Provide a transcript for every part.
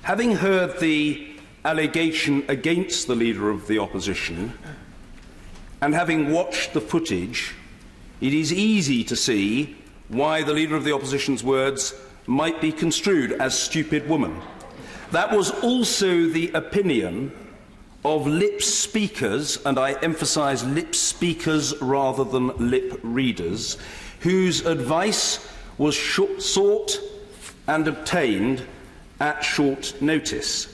Having heard the allegation against the Leader of the Opposition and having watched the footage, it is easy to see why the Leader of the Opposition's words might be construed as stupid woman. That was also the opinion of lip speakers, and I emphasise lip speakers rather than lip readers, whose advice was sought and obtained at short notice.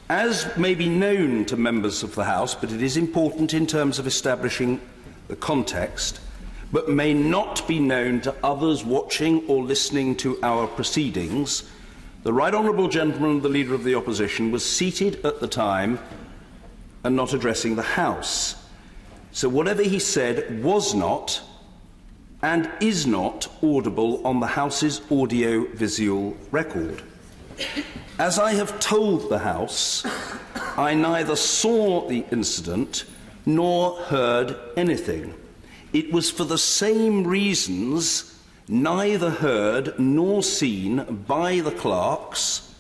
As may be known to members of the House, but it is important in terms of establishing the context, but may not be known to others watching or listening to our proceedings, the Right Honourable Gentleman, the Leader of the Opposition, was seated at the time and not addressing the House. So whatever he said was not and is not audible on the House's audio-visual record. As I have told the House, I neither saw the incident nor heard anything. It was for the same reasons neither heard nor seen by the clerks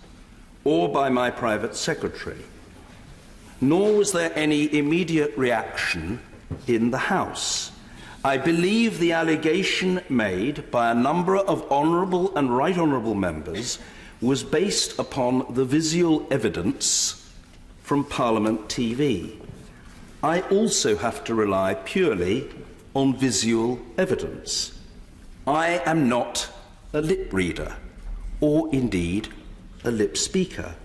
or by my private secretary. Nor was there any immediate reaction in the House. I believe the allegation made by a number of honourable and right honourable members was based upon the visual evidence from Parliament TV. I also have to rely purely on visual evidence. I am not a lip reader, or indeed a lip speaker.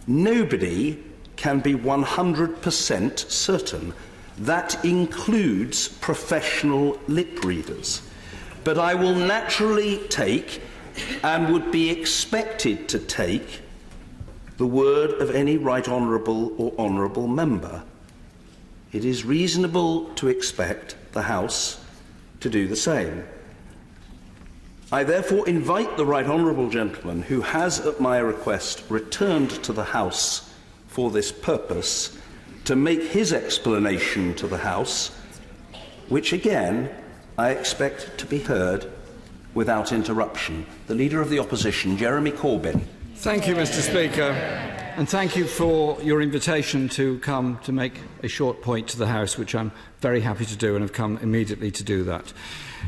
Nobody can be 100% certain. That includes professional lip readers. But I will naturally take, and would be expected to take, the word of any right honourable or honourable member. It is reasonable to expect the House to do the same. I therefore invite the Right Honourable Gentleman, who has, at my request, returned to the House for this purpose, to make his explanation to the House, which again I expect to be heard without interruption. The Leader of the Opposition, Jeremy Corbyn. Thank you, Mr. Speaker, and thank you for your invitation to come to make a short point to the House, which I'm very happy to do and have come immediately to do that.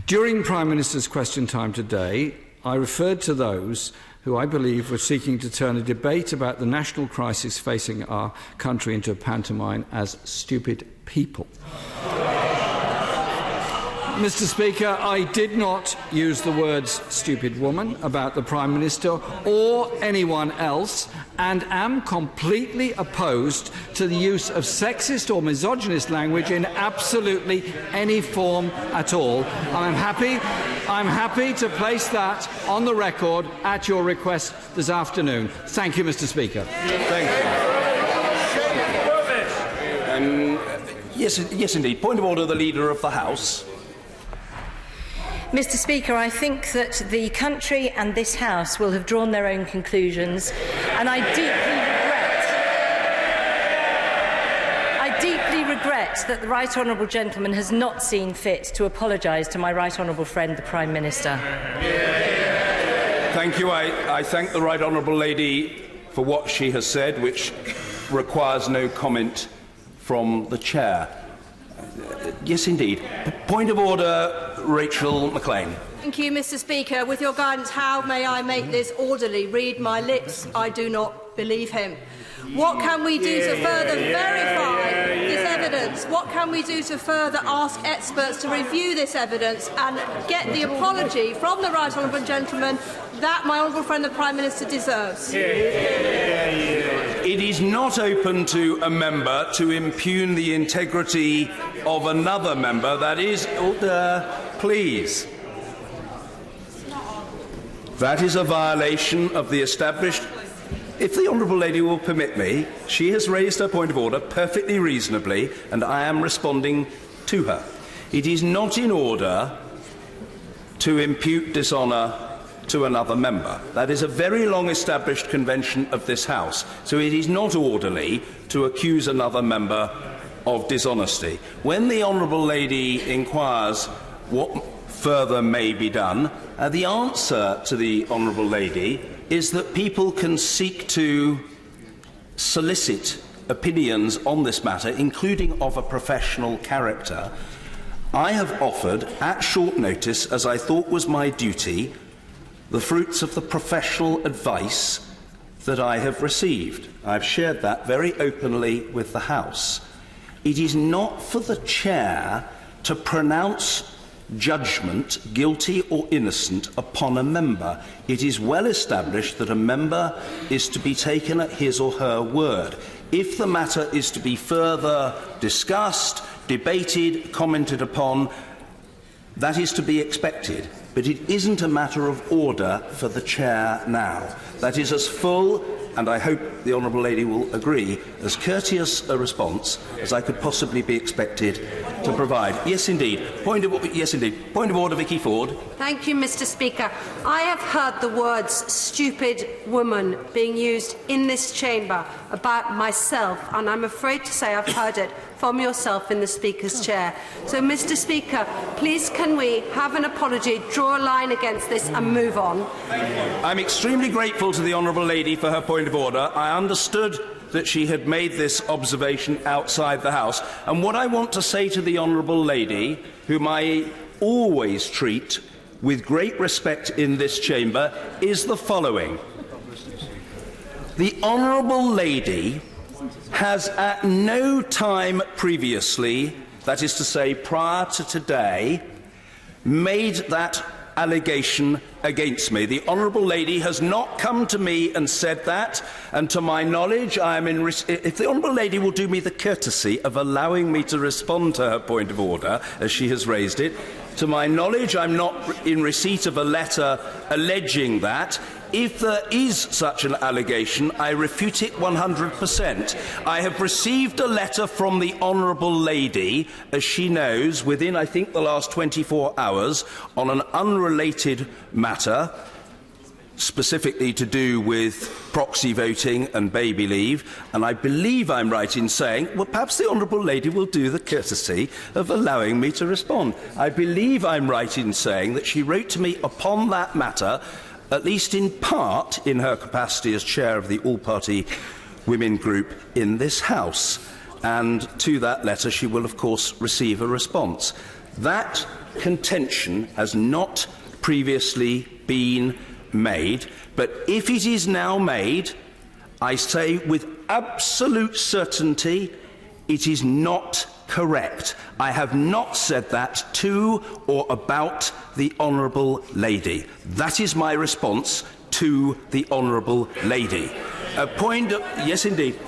During Prime Minister's question time today, I referred to those who I believe were seeking to turn a debate about the national crisis facing our country into a pantomime as stupid people. Mr. Speaker, I did not use the words stupid woman about the Prime Minister or anyone else, and am completely opposed to the use of sexist or misogynist language in absolutely any form at all. I'm happy to place that on the record at your request this afternoon. Thank you, Mr. Speaker. Thank you. Yes, indeed. Point of order, the Leader of the House. Mr. Speaker, I think that the country and this House will have drawn their own conclusions, and I deeply regret that the Right Honourable Gentleman has not seen fit to apologise to my Right Honourable friend, the Prime Minister. Thank you. I thank the Right Honourable Lady for what she has said, which requires no comment from the Chair. Yes, indeed. Point of order, Rachel McLean. Thank you, Mr. Speaker. With your guidance, how may I make this orderly? Read my lips. I do not believe him. What can we do to further verify this evidence? What can we do to further ask experts to review this evidence and get the apology from the Right Honourable Gentleman that my honourable friend the Prime Minister deserves? It is not open to a member to impugn the integrity of another member. That is order, please. That is a violation of the established... If the Honourable Lady will permit me, she has raised her point of order perfectly reasonably, and I am responding to her. It is not in order to impute dishonour to another member. That is a very long-established convention of this House, so it is not orderly to accuse another member of dishonesty. When the Honourable Lady inquires what further may be done, the answer to the Honourable Lady is that people can seek to solicit opinions on this matter, including of a professional character. I have offered, at short notice, as I thought was my duty, the fruits of the professional advice that I have received. I've shared that very openly with the House. It is not for the Chair to pronounce judgment, guilty or innocent, upon a member. It is well established that a member is to be taken at his or her word. If the matter is to be further discussed, debated, commented upon, that is to be expected. But it isn't a matter of order for the Chair now. That is as full, and I hope the Honourable Lady will agree, as courteous a response as I could possibly be expected to provide. Yes, indeed. Point of order, Vicky Ford. Thank you, Mr. Speaker. I have heard the words stupid woman being used in this chamber about myself, and I'm afraid to say I've heard it from yourself in the Speaker's chair. So, Mr. Speaker, please can we have an apology, draw a line against this and move on? I'm extremely grateful to the Honourable Lady for her point of order. I understood that she had made this observation outside the House. And what I want to say to the Honourable Lady, whom I always treat with great respect in this chamber, is the following. The Honourable Lady has at no time previously, that is to say prior to today, made that allegation against me. The Honourable Lady has not come to me and said that, and to my knowledge, I am in. If the Honourable Lady will do me the courtesy of allowing me to respond to her point of order, as she has raised it, to my knowledge, I'm not in receipt of a letter alleging that. If there is such an allegation, I refute it 100%. I have received a letter from the Honourable Lady, as she knows, within, I think, the last 24 hours, on an unrelated matter, specifically to do with proxy voting and baby leave, and I believe I'm right in saying, well, perhaps the Honourable Lady will do the courtesy of allowing me to respond. I believe I'm right in saying that she wrote to me upon that matter, at least in part in her capacity as chair of the all-party women group in this House. And to that letter she will, of course, receive a response. That contention has not previously been made, but if it is now made, I say with absolute certainty it is not correct. I have not said that to or about the Honourable Lady. That is my response to the Honourable Lady. Yes, indeed.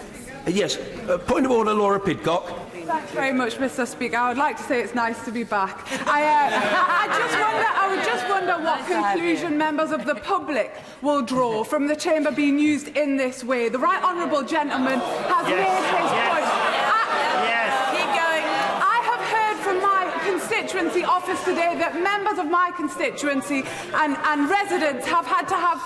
Yes. Point of order, Laura Pidcock. Thanks very much, Mr. Speaker. I would like to say it's nice to be back. I would just wonder what conclusion members of the public will draw from the chamber being used in this way. The Right Honourable Gentleman has made his point. Constituency office today that members of my constituency and residents have had to have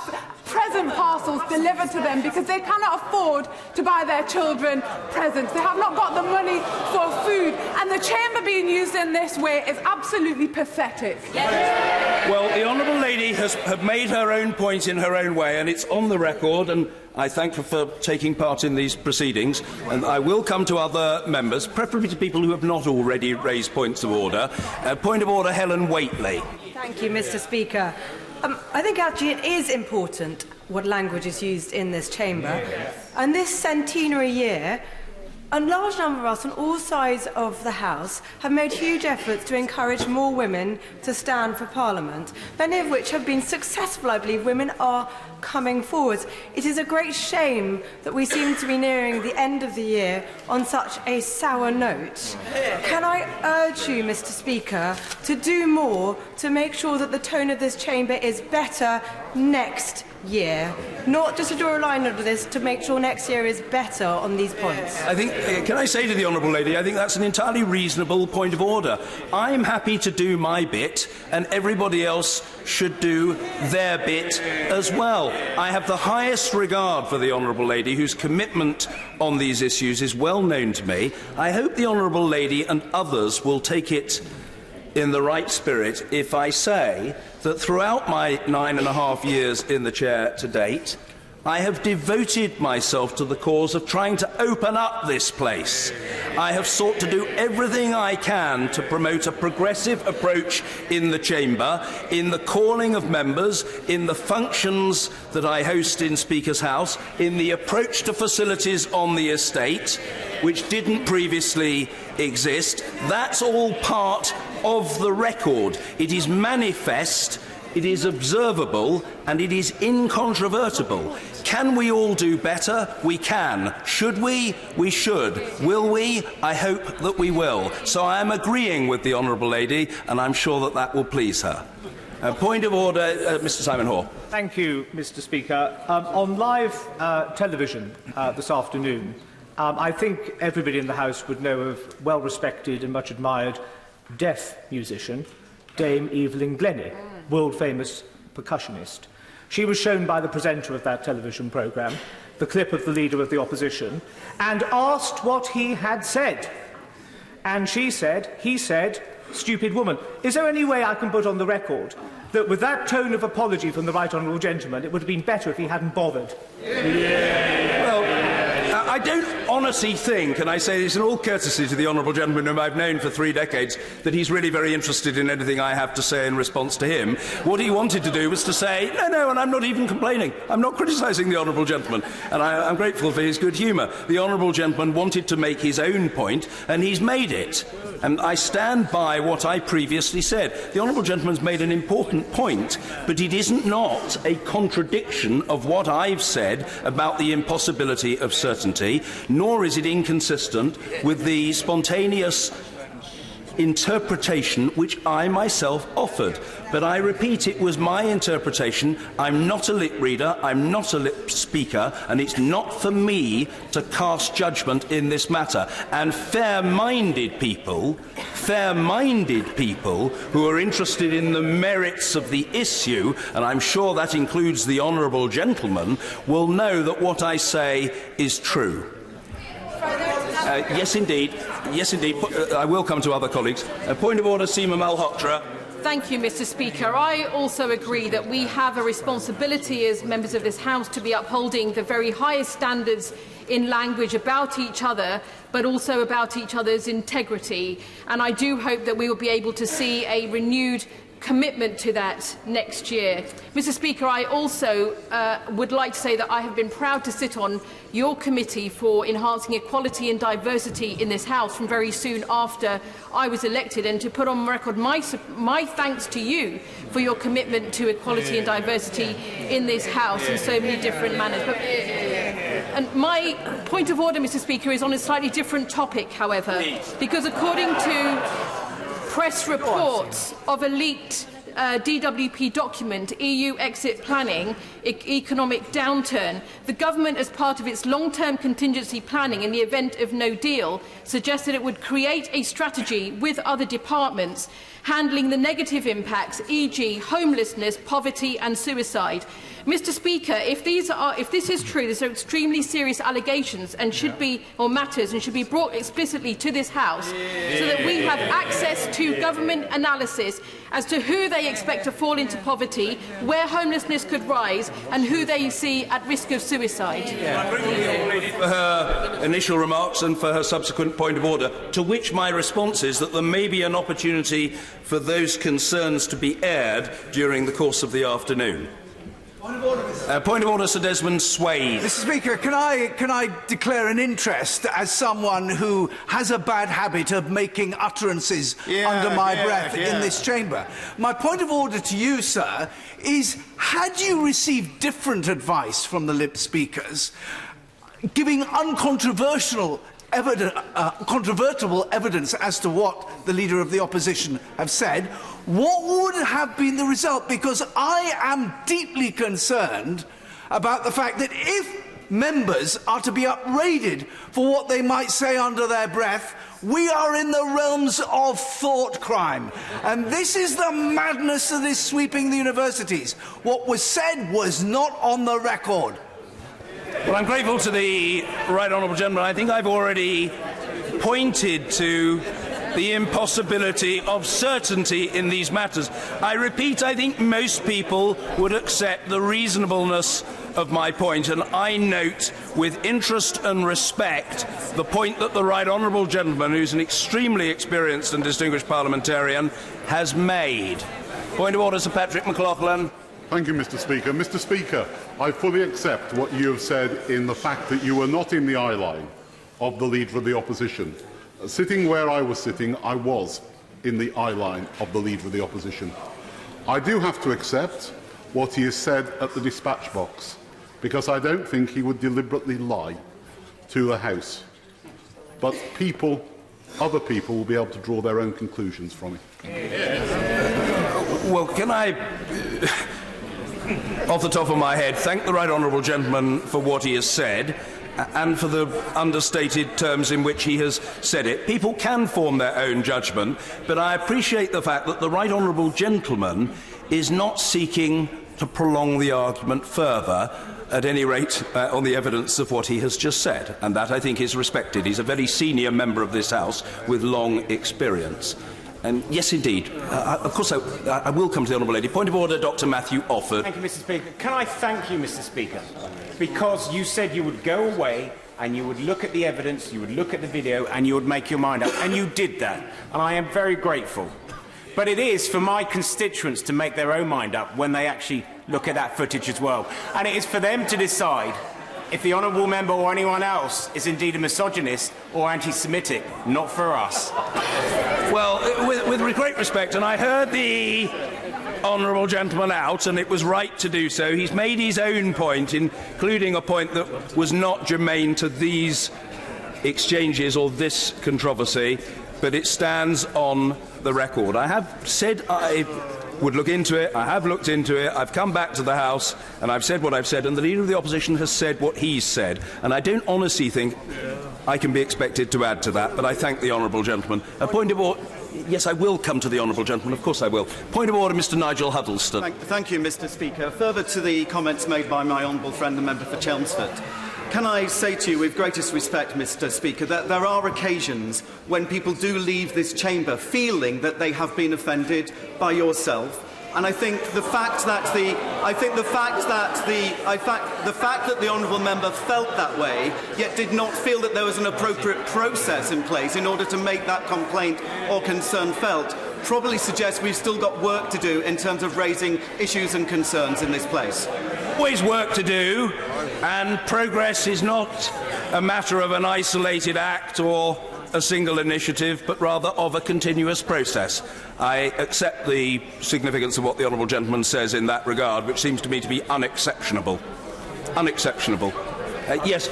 present parcels delivered to them because they cannot afford to buy their children presents. They have not got the money for food, and the chamber being used in this way is absolutely pathetic. Well, the Honourable Lady has made her own point in her own way, and it's on the record, and I thank her for taking part in these proceedings, and I will come to other members, preferably to people who have not already raised points of order. Point of order, Helen Whately. Thank you, Mr. Speaker. I think actually it is important what language is used in this chamber. And this centenary year, a large number of us on all sides of the House have made huge efforts to encourage more women to stand for Parliament, many of which have been successful. I believe women are coming forward. It is a great shame that we seem to be nearing the end of the year on such a sour note. Can I urge you, Mr. Speaker, to do more to make sure that the tone of this chamber is better next year, not just to draw a line under this, to make sure next year is better on these points? I think, can I say to the Honourable Lady, I think that's an entirely reasonable point of order. I'm happy to do my bit, and everybody else should do their bit as well. I have the highest regard for the Honourable Lady, whose commitment on these issues is well known to me. I hope the Honourable Lady and others will take it in the right spirit if I say that throughout my 9.5 years in the chair to date, I have devoted myself to the cause of trying to open up this place. I have sought to do everything I can to promote a progressive approach in the chamber, in the calling of members, in the functions that I host in Speaker's House, in the approach to facilities on the estate, which didn't previously exist. That's all part of the record. It is manifest, it is observable, and it is incontrovertible. Can we all do better? We can. Should we? We should. Will we? I hope that we will. So I am agreeing with the Honourable Lady, and I'm sure that that will please her. Point of order, Mr. Simon Hoare. Thank you, Mr. Speaker. On live television this afternoon, I think everybody in the House would know of well-respected and much-admired deaf musician, Dame Evelyn Glennie, world-famous percussionist. She was shown by the presenter of that television programme the clip of the Leader of the Opposition and asked what he had said. And he said, "Stupid woman." Is there any way I can put on the record that with that tone of apology from the Right Honourable Gentleman, it would have been better if he hadn't bothered? Well, I don't honestly think, and I say this in all courtesy to the Honourable Gentleman whom I've known for 3 decades, that he's really very interested in anything I have to say in response to him. What he wanted to do was to say, no, and I'm not even complaining. I'm not criticising the Honourable Gentleman, and I'm grateful for his good humour. The Honourable Gentleman wanted to make his own point, and he's made it. And I stand by what I previously said. The Honourable Gentleman's made an important point, but it isn't not a contradiction of what I've said about the impossibility of certainty, nor is it inconsistent with the spontaneous interpretation which I myself offered. But I repeat, it was my interpretation. I'm not a lip reader, I'm not a lip speaker, and it's not for me to cast judgment in this matter. And fair-minded people who are interested in the merits of the issue, and I'm sure that includes the Honourable Gentleman, will know that what I say is true. Yes, indeed. Yes, indeed. I will come to other colleagues. Point of order, Seema Malhotra. Thank you, Mr. Speaker. I also agree that we have a responsibility as members of this House to be upholding the very highest standards in language about each other, but also about each other's integrity. And I do hope that we will be able to see a renewed commitment to that next year. Mr. Speaker, I also would like to say that I have been proud to sit on your committee for enhancing equality and diversity in this House from very soon after I was elected, and to put on record my thanks to you for your commitment to equality and diversity in this House in so many different manners. And my point of order, Mr. Speaker, is on a slightly different topic, however, because according to press reports of a leaked DWP document, EU exit planning, economic downturn, the government, as part of its long-term contingency planning in the event of no deal, suggested it would create a strategy with other departments handling the negative impacts, e.g. homelessness, poverty and suicide. Mr. Speaker, if this is true, these are extremely serious allegations and should be, or matters, and should be brought explicitly to this House so that we have access to government analysis as to who they expect to fall into poverty, where homelessness could rise, and who they see at risk of suicide. For her initial remarks and for her subsequent point of order, to which my response is that there may be an opportunity for those concerns to be aired during the course of the afternoon. Point of order, Sir Desmond Swade. Mr. Speaker, can I declare an interest as someone who has a bad habit of making utterances under my breath in this chamber? My point of order to you, sir, is had you received different advice from the lip speakers, giving uncontroversial controvertible evidence as to what the Leader of the Opposition have said, what would have been the result? Because I am deeply concerned about the fact that if members are to be upbraided for what they might say under their breath, we are in the realms of thought crime. And this is the madness that is sweeping the universities. What was said was not on the record. Well, I'm grateful to the Right Honourable Gentleman. I think I've already pointed to the impossibility of certainty in these matters. I repeat, I think most people would accept the reasonableness of my point, and I note with interest and respect the point that the Right Honourable Gentleman, who's an extremely experienced and distinguished parliamentarian, has made. Point of order, Sir Patrick McLaughlin. Thank you, Mr. Speaker. Mr. Speaker, I fully accept what you have said in the fact that you were not in the eye line of the Leader of the Opposition. Sitting where I was sitting, I was in the eye line of the Leader of the Opposition. I do have to accept what he has said at the dispatch box, because I don't think he would deliberately lie to the House. But other people will be able to draw their own conclusions from it. Well, can I, off the top of my head, thank the Right Honourable Gentleman for what he has said and for the understated terms in which he has said it. People can form their own judgment, but I appreciate the fact that the Right Honourable Gentleman is not seeking to prolong the argument further, at any rate on the evidence of what he has just said, and that, I think, is respected. He's a very senior member of this House with long experience. And yes, indeed. Of course, I will come to the Honourable Lady. Point of order, Dr. Matthew Offord. Thank you, Mr. Speaker. Can I thank you, Mr. Speaker, because you said you would go away and you would look at the evidence, you would look at the video, and you would make your mind up, and you did that, and I am very grateful. But it is for my constituents to make their own mind up when they actually look at that footage as well. And it is for them to decide if the honourable member or anyone else is indeed a misogynist or anti-Semitic, not for us. Well, with great respect, and I heard the honourable gentleman out, and it was right to do so. He's made his own point, including a point that was not germane to these exchanges or this controversy, but it stands on the record. I have said I would look into it. I have looked into it. I've come back to the House and I've said what I've said, and the Leader of the Opposition has said what he's said. And I don't honestly think I can be expected to add to that, but I thank the honourable gentleman. A point of order. Yes, I will come to the honourable gentleman. Of course I will. Point of order, Mr. Nigel Huddleston. Thank you, Mr. Speaker. Further to the comments made by my honourable friend, the member for Chelmsford, can I say to you, with greatest respect, Mr. Speaker, that there are occasions when people do leave this chamber feeling that they have been offended by yourself. And I think the fact that the honourable member felt that way, yet did not feel that there was an appropriate process in place in order to make that complaint or concern felt, probably suggests we've still got work to do in terms of raising issues and concerns in this place. Always work to do, and progress is not a matter of an isolated act or a single initiative, but rather of a continuous process. I accept the significance of what the honourable gentleman says in that regard, which seems to me to be unexceptionable. Unexceptionable. Yes,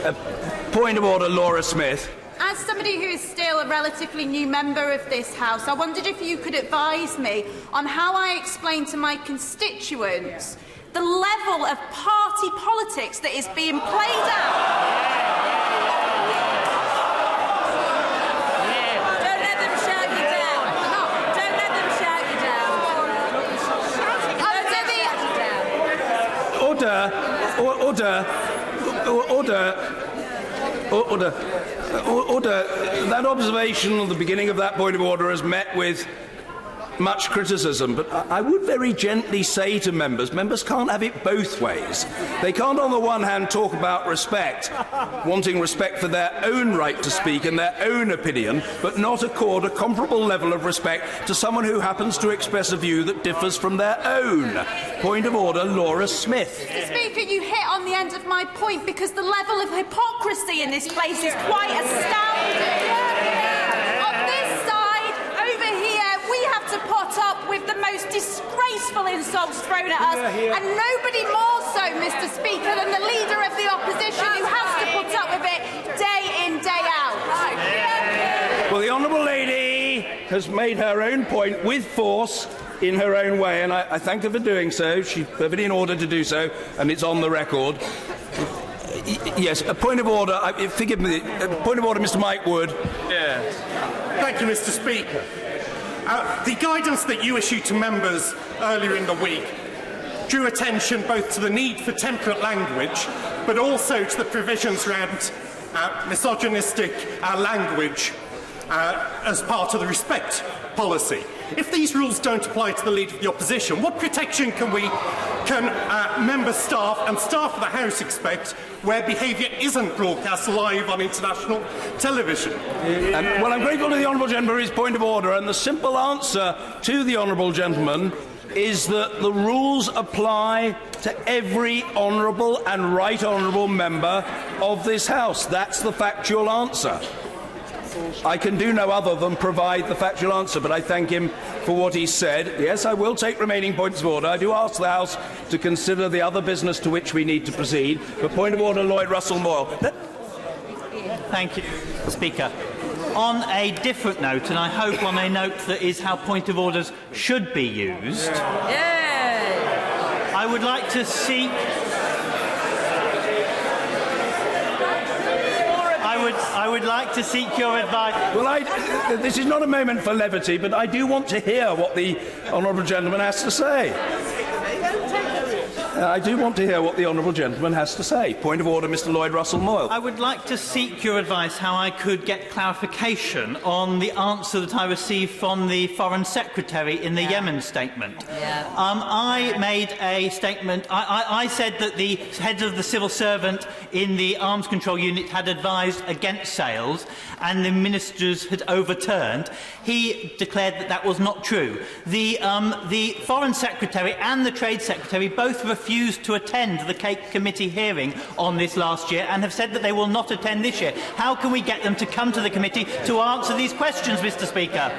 point of order, Laura Smith. As somebody who is still a relatively new member of this House, I wondered if you could advise me on how I explain to my constituents the level of party politics that is being played out. Don't let them shout you down. Don't let them shout you down. Order. That observation at the beginning of that point of order has met with much criticism, but I would very gently say to members can't have it both ways. They can't on the one hand talk about respect, wanting respect for their own right to speak and their own opinion, but not accord a comparable level of respect to someone who happens to express a view that differs from their own. Point of order, Laura Smith. Mr. Speaker, you hit on the end of my point, because the level of hypocrisy in this place is quite astounding. On this side, over here, we have to put up with the most disgraceful insults thrown at us, and nobody more so, Mr. Speaker, than the Leader of the Opposition, who has to put up with it day in, day out. Well, the honourable lady has made her own point with force in her own way, and I thank her for doing so. She's perfectly in order to do so, and it's on the record. Yes, a point of order. Forgive me. Point of order, Mr. Mike Wood. Yes. Thank you, Mr. Speaker. The guidance that you issued to members earlier in the week drew attention both to the need for temperate language, but also to the provisions around misogynistic language as part of the respect policy. If these rules don't apply to the Leader of the Opposition, what protection can members, staff and staff of the House expect where behaviour isn't broadcast live on international television? Well, I'm grateful to the Honourable Gentleman for his point of order, and the simple answer to the Honourable Gentleman is that the rules apply to every honourable and right honourable member of this House. That's the factual answer. I can do no other than provide the factual answer, but I thank him for what he said. Yes, I will take remaining points of order. I do ask the House to consider the other business to which we need to proceed. But point of order, Lloyd Russell Moyle. Thank you, Speaker. On a different note, and I hope on a note that is how point of orders should be used, I would like to seek... I would like to seek your advice. Well, this is not a moment for levity, but I do want to hear what the Honourable Gentleman has to say. I do want to hear what the Honourable Gentleman has to say. Point of order, Mr. Lloyd Russell Moyle. I would like to seek your advice how I could get clarification on the answer that I received from the Foreign Secretary in the Yemen statement. I made a statement. I said that the head of the civil servant in the arms control unit had advised against sales and the ministers had overturned. He declared that that was not true. The Foreign Secretary and the Trade Secretary both refused to attend the Cake Committee hearing on this last year and have said that they will not attend this year. How can we get them to come to the committee to answer these questions, Mr. Speaker?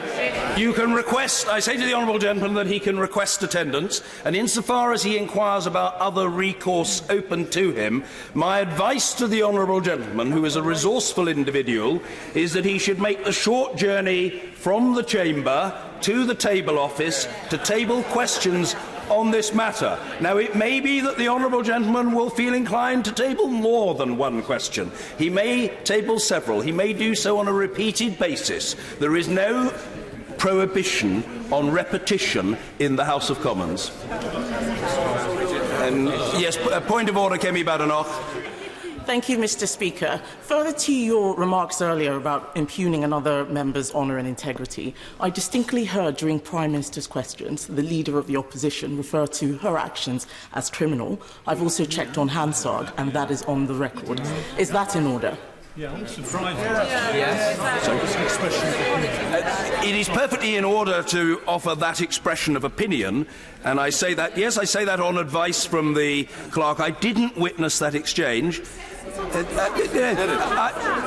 You can request, I say to the Honourable Gentleman that he can request attendance, and insofar as he inquires about other recourse open to him, my advice to the Honourable Gentleman, who is a resourceful individual, is that he should make the short journey from the chamber to the table office to table questions on this matter. Now, it may be that the Honourable Gentleman will feel inclined to table more than one question. He may table several. He may do so on a repeated basis. There is no prohibition on repetition in the House of Commons. Yes, a point of order, Kemi Badenoch. Thank you, Mr. Speaker. Further to your remarks earlier about impugning another member's honour and integrity, I distinctly heard during Prime Minister's questions the Leader of the Opposition refer to her actions as criminal. I've also checked on Hansard, and that is on the record. Is that in order? It is perfectly in order to offer that expression of opinion, and I say that, yes, I say that on advice from the clerk. I didn't witness that exchange.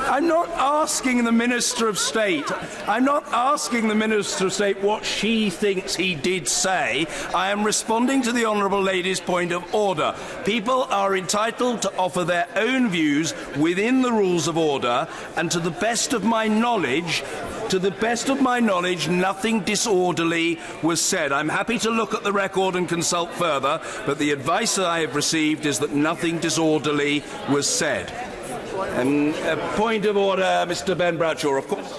I'm not asking the Minister of State. I'm not asking the Minister of State what she thinks he did say. I am responding to the Honourable Lady's point of order. People are entitled to offer their own views within the rules of order, and to the best of my knowledge, nothing disorderly was said. I'm happy to look at the record and consult further, but the advice that I have received is that nothing disorderly was said. Point of order, Mr. Ben Bradshaw, of course.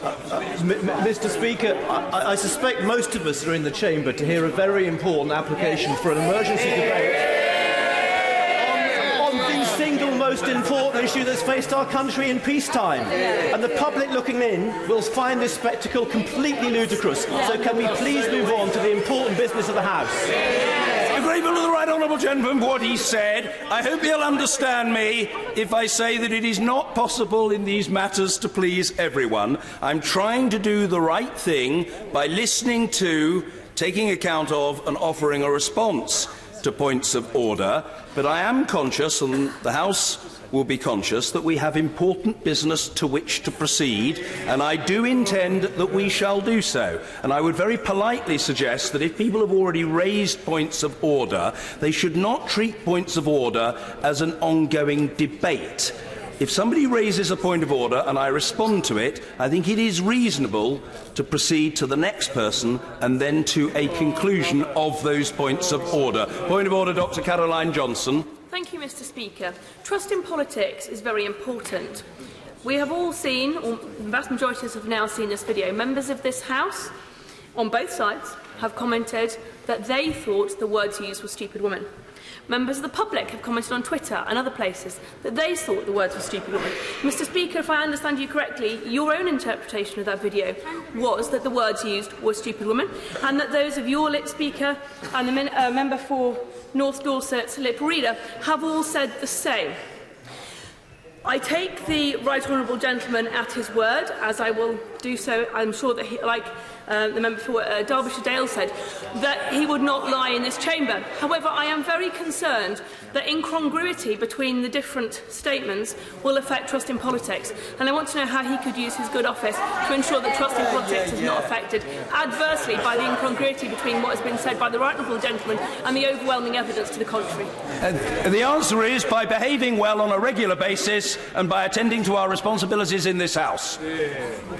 Mr. Speaker, I suspect most of us are in the chamber to hear a very important application for an emergency debate on the single most important issue that's faced our country in peacetime. And the public looking in will find this spectacle completely ludicrous. So can we please move on to the important business of the House? I'm grateful to the Right Honourable Gentleman for what he said. I hope he'll understand me if I say that it is not possible in these matters to please everyone. I'm trying to do the right thing by listening to, taking account of, and offering a response to points of order. But I am conscious, and the House will be conscious, that we have important business to which to proceed, and I do intend that we shall do so. And I would very politely suggest that if people have already raised points of order, they should not treat points of order as an ongoing debate. If somebody raises a point of order and I respond to it, I think it is reasonable to proceed to the next person and then to a conclusion of those points of order. Point of order, Dr. Caroline Johnson. Thank you, Mr. Speaker. Trust in politics is very important. We have all seen, or the vast majority of us have now seen this video. Members of this House, on both sides, have commented that they thought the words used were stupid woman. members of the public have commented on Twitter and other places that they thought the words were stupid woman. Mr. Speaker, if I understand you correctly, your own interpretation of that video was that the words used were stupid woman, and that those of your lip speaker and the member for North Dorset's lip reader have all said the same. I take the Right Honourable Gentleman at his word, as I will do so. I'm sure that, like the member for Derbyshire Dale said, that he would not lie in this chamber. However, I am very concerned that incongruity between the different statements will affect trust in politics, and I want to know how he could use his good office to ensure that trust in politics is not affected adversely by the incongruity between what has been said by the Right Honourable Gentleman and the overwhelming evidence to the contrary. The answer is by behaving well on a regular basis and by attending to our responsibilities in this House.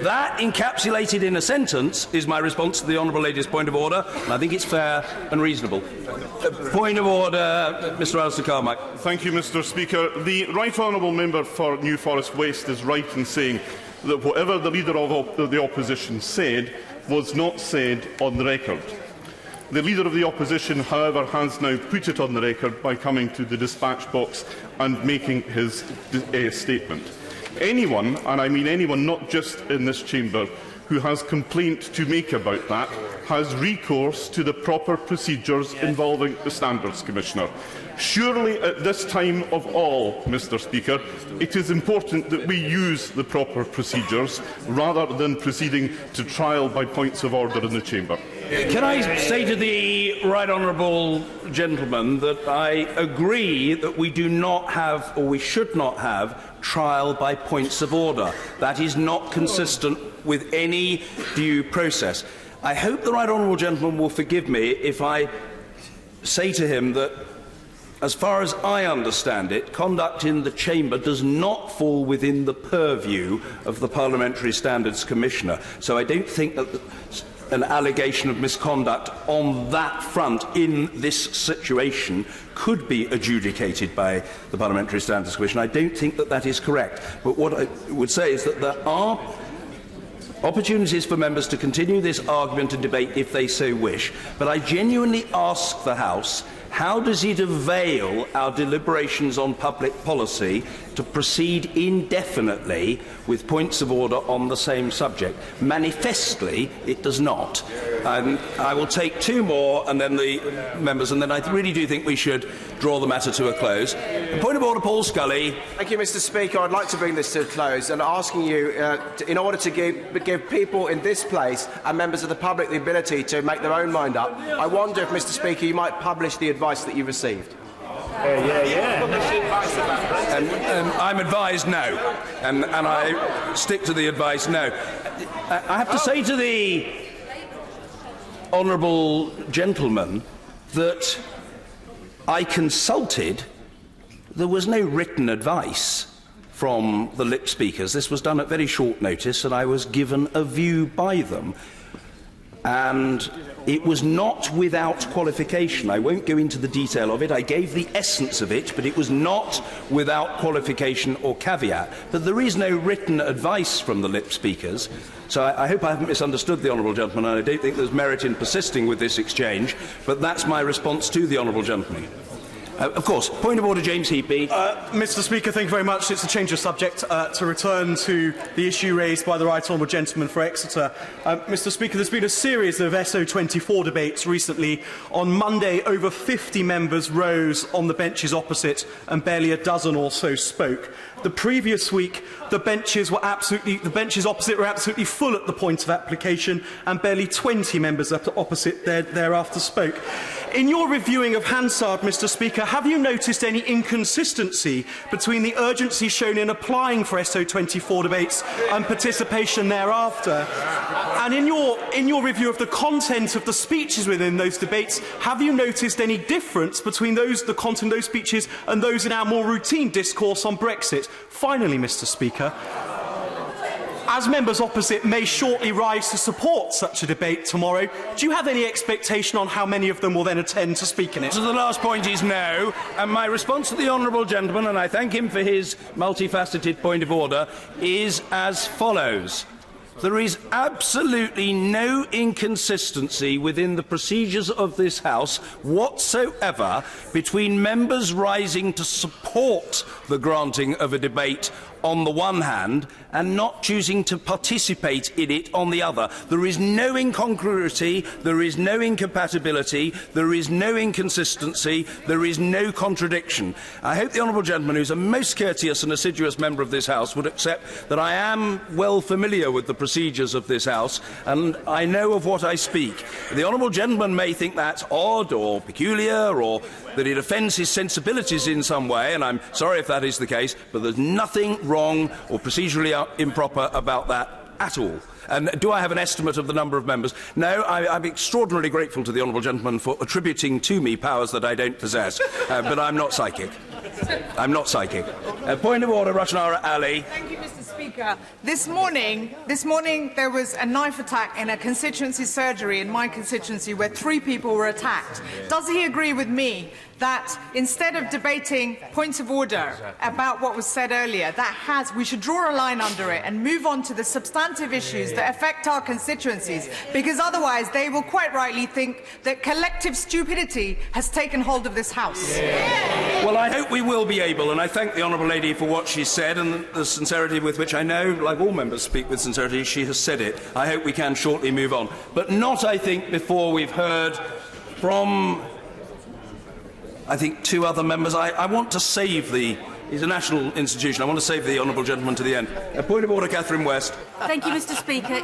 That, encapsulated in a sentence, is my response to the Honourable Lady's point of order, and I think it's fair and reasonable. Point of order, Mr Alistair Carmack. Thank you, Mr Speaker. The Right Honourable Member for New Forest West is right in saying that whatever the Leader of the Opposition said was not said on the record. The Leader of the Opposition, however, has now put it on the record by coming to the dispatch box and making his statement. Anyone, and I mean anyone not just in this chamber, who has complaint to make about that has recourse to the proper procedures involving the Standards Commissioner. Surely at this time of all, Mr Speaker, it is important that we use the proper procedures rather than proceeding to trial by points of order in the chamber. Can I say to the Right Honourable Gentleman that I agree that we do not have, or we should not have, trial by points of order. That is not consistent with any due process. I hope the Right Honourable Gentleman will forgive me if I say to him that, as far as I understand it, conduct in the chamber does not fall within the purview of the Parliamentary Standards Commissioner. So I don't think that an allegation of misconduct on that front in this situation could be adjudicated by the Parliamentary Standards Commission. I don't think that that is correct. But what I would say is that there are opportunities for members to continue this argument and debate if they so wish. But I genuinely ask the House, how does it avail our deliberations on public policy to proceed indefinitely with points of order on the same subject? Manifestly, it does not. I will take two more and then the members, and then I really do think we should draw the matter to a close. Point of order, Paul Scully. Thank you, Mr Speaker. I'd like to bring this to a close and asking you, in order to give people in this place and members of the public the ability to make their own mind up, I wonder if, Mr Speaker, you might publish the advice that you received. I'm advised no, and I stick to the advice no. I have to say to the Honourable Gentleman that I consulted. There was no written advice from the lip speakers. This was done at very short notice, and I was given a view by them. And it was not without qualification. I won't go into the detail of it. I gave the essence of it, but it was not without qualification or caveat. But there is no written advice from the lip speakers. So I hope I haven't misunderstood the Honourable Gentleman, and I don't think there's merit in persisting with this exchange. But that's my response to the Honourable Gentleman. Of course, point of order, James Heappey. Mr Speaker, thank you very much. It's a change of subject to return to the issue raised by the Right Honourable Gentleman for Exeter. Mr Speaker, there's been a series of SO24 debates recently. On Monday, over 50 members rose on the benches opposite and barely a dozen or so spoke. The previous week, the benches opposite were absolutely full at the point of application, and barely 20 members opposite thereafter spoke. In your reviewing of Hansard, Mr Speaker, have you noticed any inconsistency between the urgency shown in applying for SO24 debates and participation thereafter? And in your review of the content of the speeches within those debates, have you noticed any difference between the content of those speeches and those in our more routine discourse on Brexit? Finally, Mr Speaker, as members opposite may shortly rise to support such a debate tomorrow, do you have any expectation on how many of them will then attend to speak in it? So the last point is no, and my response to the Honourable Gentleman, and I thank him for his multifaceted point of order, is as follows. There is absolutely no inconsistency within the procedures of this House whatsoever between members rising to support the granting of a debate on the one hand and not choosing to participate in it on the other. There is no incongruity, there is no incompatibility, there is no inconsistency, there is no contradiction. I hope the honourable gentleman, who is a most courteous and assiduous member of this House, would accept that I am well familiar with the procedures of this House and I know of what I speak. The honourable gentleman may think that's odd or peculiar or that it offends his sensibilities in some way, and I'm sorry if that is the case, but there's nothing wrong or procedurally improper about that at all. And do I have an estimate of the number of members? No, I'm extraordinarily grateful to the honourable gentleman for attributing to me powers that I don't possess, but I'm not psychic. I'm not psychic. Point of order, Ratchanara Ali. Thank you, Mr. Speaker. This morning there was a knife attack in a constituency surgery in my constituency where 3 people were attacked. Does he agree with me that instead of debating points of order about what was said earlier, we should draw a line under it and move on to the substantive issues that affect our constituencies, because otherwise they will quite rightly think that collective stupidity has taken hold of this House. Well, I hope we will be able, and I thank the honourable lady for what she said and the sincerity with which I know, like all members speak with sincerity, she has said it. I hope we can shortly move on. But not, I think, before we've heard from, I think, 2 other members. I want to save It's a national institution. I want to save the honourable gentleman to the end. A point of order, Catherine West. Thank you, Mr. Speaker.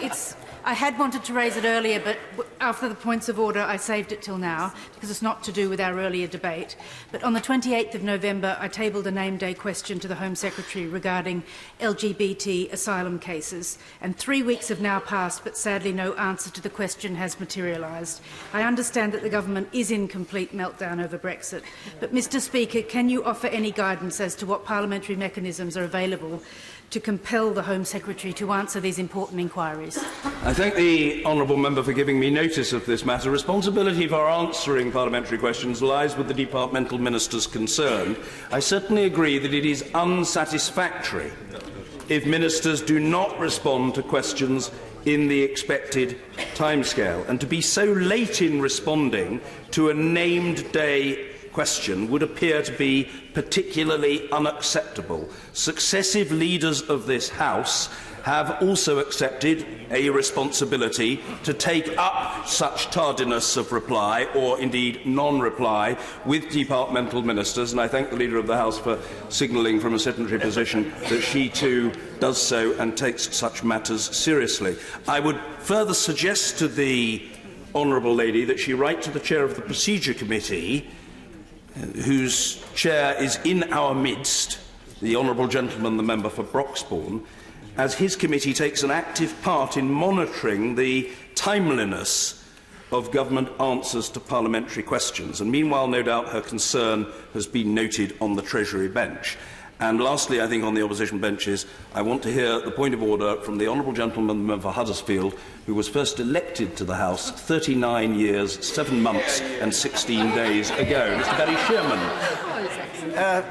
I had wanted to raise it earlier, but after the points of order, I saved it till now, because it's not to do with our earlier debate. But on the 28th of November, I tabled a name day question to the Home Secretary regarding LGBT asylum cases, and 3 weeks have now passed, but sadly no answer to the question has materialised. I understand that the government is in complete meltdown over Brexit, but, Mr. Speaker, can you offer any guidance as to what parliamentary mechanisms are available to compel the Home Secretary to answer these important inquiries? I thank the honourable member for giving me notice of this matter. Responsibility for answering parliamentary questions lies with the departmental ministers concerned. I certainly agree that it is unsatisfactory if ministers do not respond to questions in the expected timescale, and to be so late in responding to a named day question would appear to be particularly unacceptable. Successive leaders of this House have also accepted a responsibility to take up such tardiness of reply, or indeed non-reply, with departmental ministers, and I thank the Leader of the House for signalling from a sedentary position that she too does so and takes such matters seriously. I would further suggest to the honourable lady that she write to the Chair of the Procedure Committee, whose chair is in our midst, the honourable gentleman, the member for Broxbourne, as his committee takes an active part in monitoring the timeliness of government answers to parliamentary questions. And meanwhile, no doubt her concern has been noted on the Treasury bench. And lastly, I think on the opposition benches, I want to hear the point of order from the honourable gentleman, the member for Huddersfield, who was first elected to the House 39 years, 7 months and 16 days ago. Mr. Barry Shearman.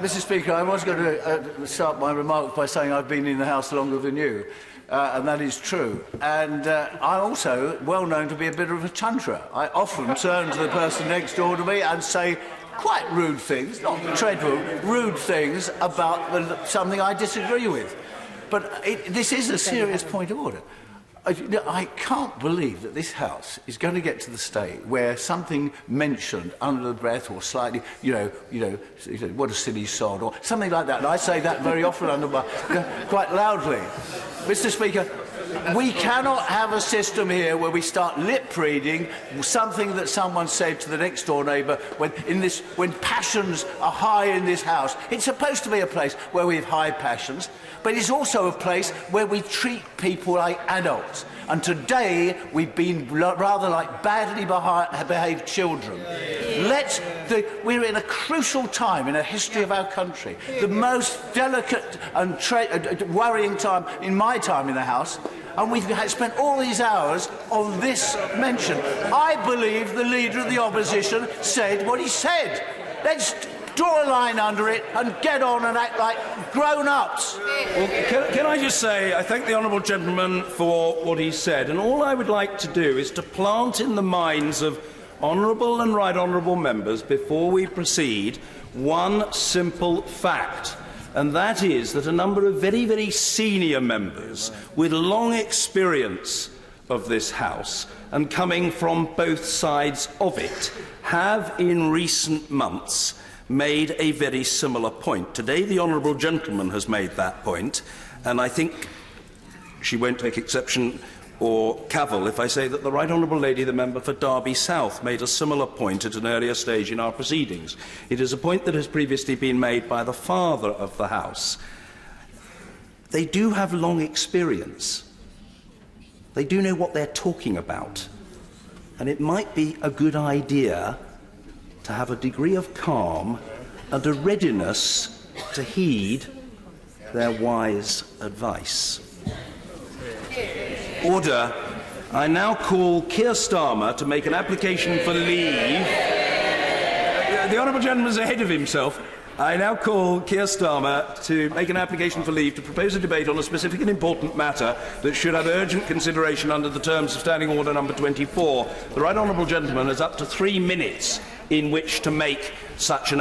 Mr. Speaker, I was going to start my remarks by saying I've been in the House longer than you, and that is true. And I'm also well known to be a bit of a chuntrer. I often turn to the person next door to me and say quite rude things, not dreadful, rude things about something I disagree with. But this is a serious point of order. I can't believe that this House is going to get to the state where something mentioned under the breath or slightly, what a silly sod, or something like that. And I say that very often quite loudly. Mr. Speaker, we cannot have a system here where we start lip-reading something that someone said to the next-door neighbour when passions are high in this House. It's supposed to be a place where we have high passions, but it's also a place where we treat people like adults. And today, we've been rather like badly behaved children. We're in a crucial time in the history of our country, the most delicate and worrying time in my time in the House, and we've spent all these hours on this mention. I believe the Leader of the Opposition said what he said. draw a line under it and get on and act like grown-ups. Well, can I just say, I thank the honourable gentleman for what he said, and all I would like to do is to plant in the minds of honourable and right honourable members, before we proceed, one simple fact, and that is that a number of very, very senior members with long experience of this House and coming from both sides of it have in recent months made a very similar point. Today the honourable gentleman has made that point, and I think she won't take exception or cavil if I say that the Right Honourable Lady, the member for Derby South, made a similar point at an earlier stage in our proceedings. It is a point that has previously been made by the Father of the House. They do have long experience. They do know what they're talking about. And it might be a good idea to have a degree of calm and a readiness to heed their wise advice. Order. I now call Keir Starmer to make an application for leave. The honourable gentleman is ahead of himself. I now call Keir Starmer to make an application for leave to propose a debate on a specific and important matter that should have urgent consideration under the terms of Standing Order number 24. The Right Honourable Gentleman has up to 3 minutes in which to make such an application.